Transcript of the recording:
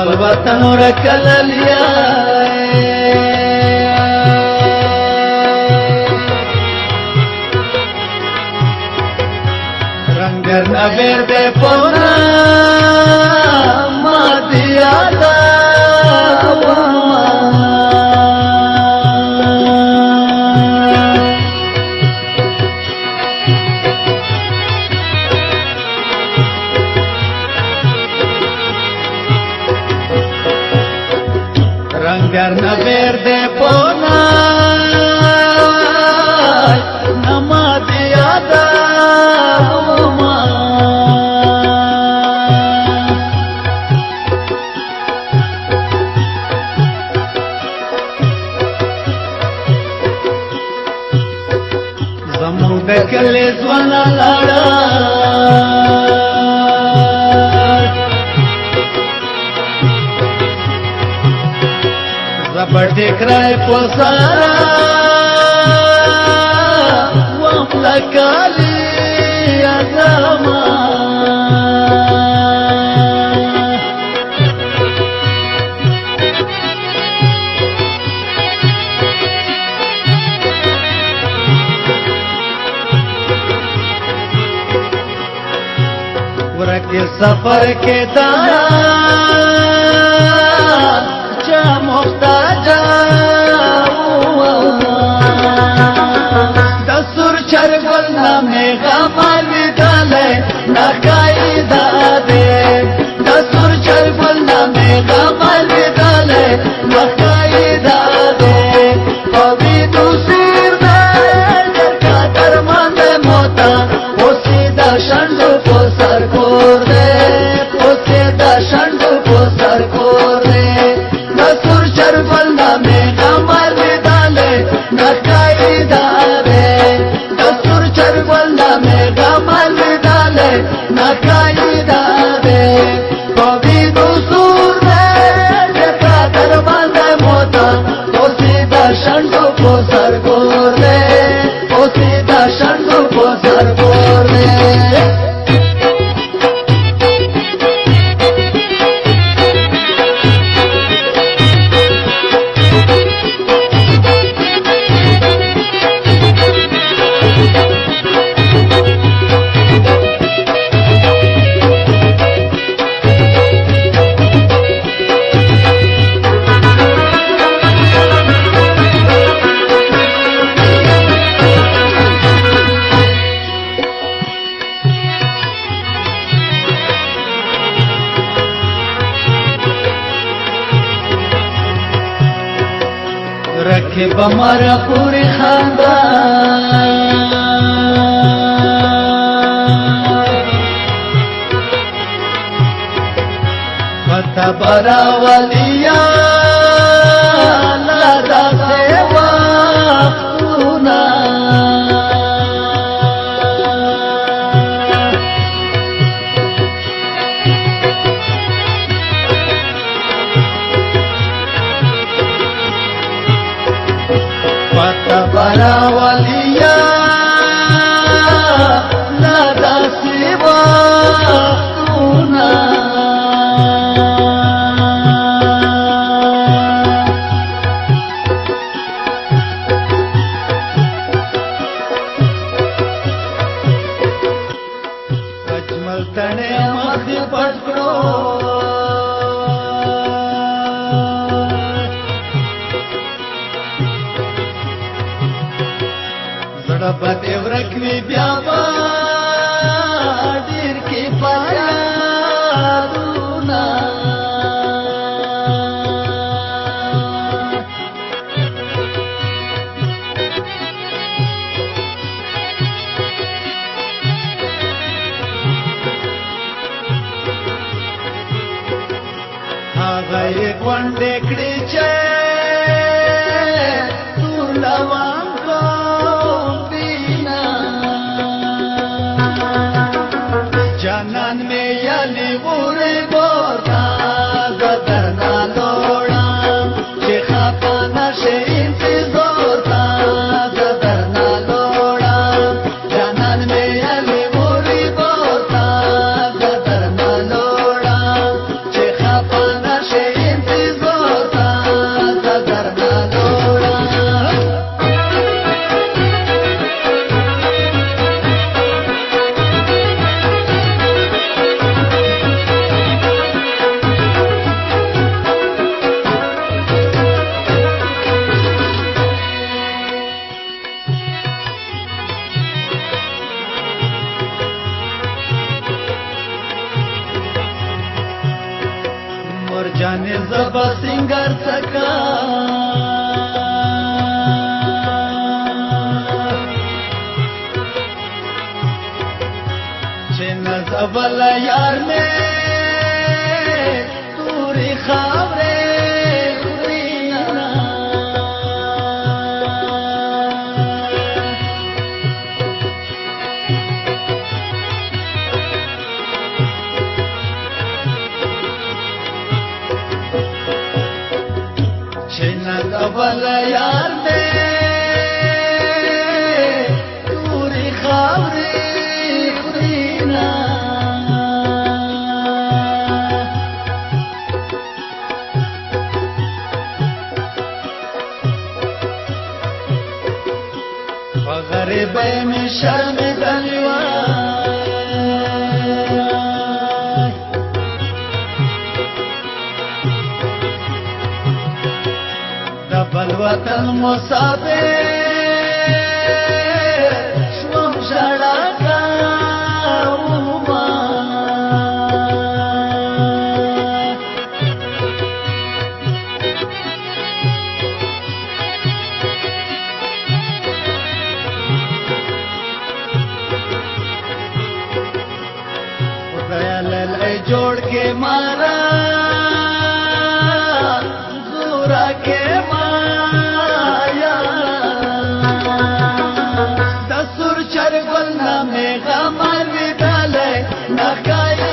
خپل وطن ورکللیا رنگر نویر دے پونا ما دیادا رنگر نویر دے پونا نما دیادا زمون دکلی زوانا لڑا زبر دکرائی پوسارا وملکالی ازاما ورکی سفر کے داران چا محتاجا دسور چرگل نمی غمالی دالے نخائی دادے دسور چرگل نمی غمالی دالے نخائی دادے پوی دوسیر دے جرکا درمان دے موتا پوسی دا شنڈو پوسر کور دے پوسی دا شنڈو پوسر کور دے دسور چرگل نمی غمالی دالے نخائی دادے دسور چرگل نمی غمالی دالے نخائی دادے پوی دوسور دے جرکا درمان دے موتا پوسی دا شنڈو پوسر کور دے پوسی دا شنڈو پوسر کور دے رکھے بمارا پوری خاندان فتح برا ولیا لادا سیوا خونا فتح برا ولیا لادا سیوا خونا اجمل تنے مخ پٹکڑو زړه پدې ورکوي بیا به ډېر کې فریادونه هغه یې غونډې کړې چې تور لوان جانان میں یلی بوری بورتا گدرنا لوڑا شیخا پانا شین سی زورتا گدرنا لوڑا جانان میں یلی بوری بورتا گدرنا لوڑا شیخا پانا شین جانې زبا سنگار سکا چې نزبل یار مې توري خاورې بل یار دے توری خاوری خورینا غریبے میں شرم دلوائی دبل وطن مسافر شوم شڑاکا اوما خدایا للائی جوڑ کے مارا زورا کے چرگل نامے غمر ودالے نخایا